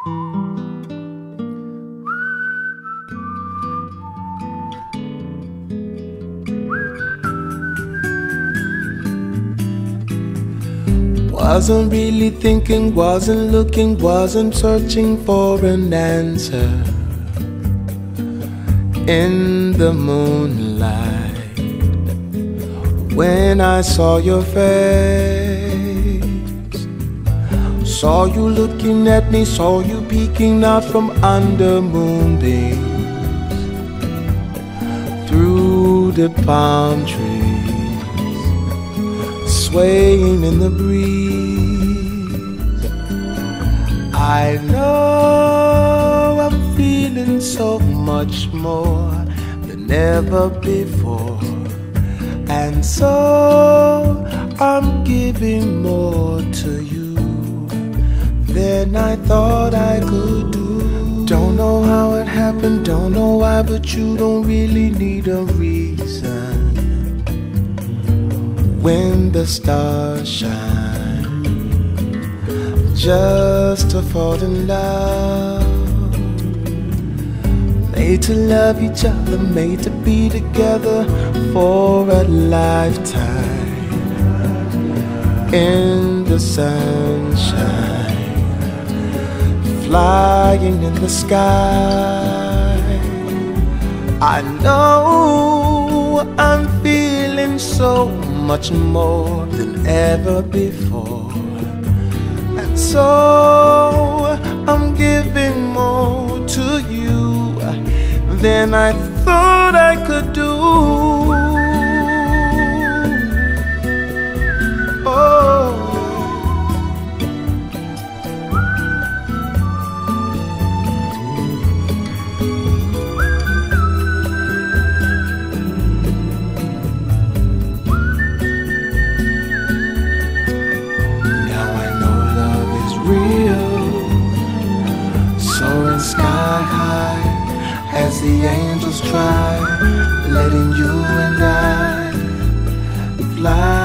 Wasn't really thinking, wasn't looking, wasn't searching for an answer. In the moonlight, when I saw your face, saw you looking at me, saw you peeking out from under moonbeams, through the palm trees, swaying in the breeze. I know I'm feeling so much more than ever before, and so I'm giving more to you than I thought I could do. Don't know how it happened, don't know why, but you don't really need a reason. When the stars shine, just to fall in love. Made to love each other, made to be together for a lifetime. In the sunshine, flying in the sky, I know I'm feeling so much more than ever before, and so I'm giving more to you than I thought I could do. Oh, soaring sky high as the angels try, letting you and I fly.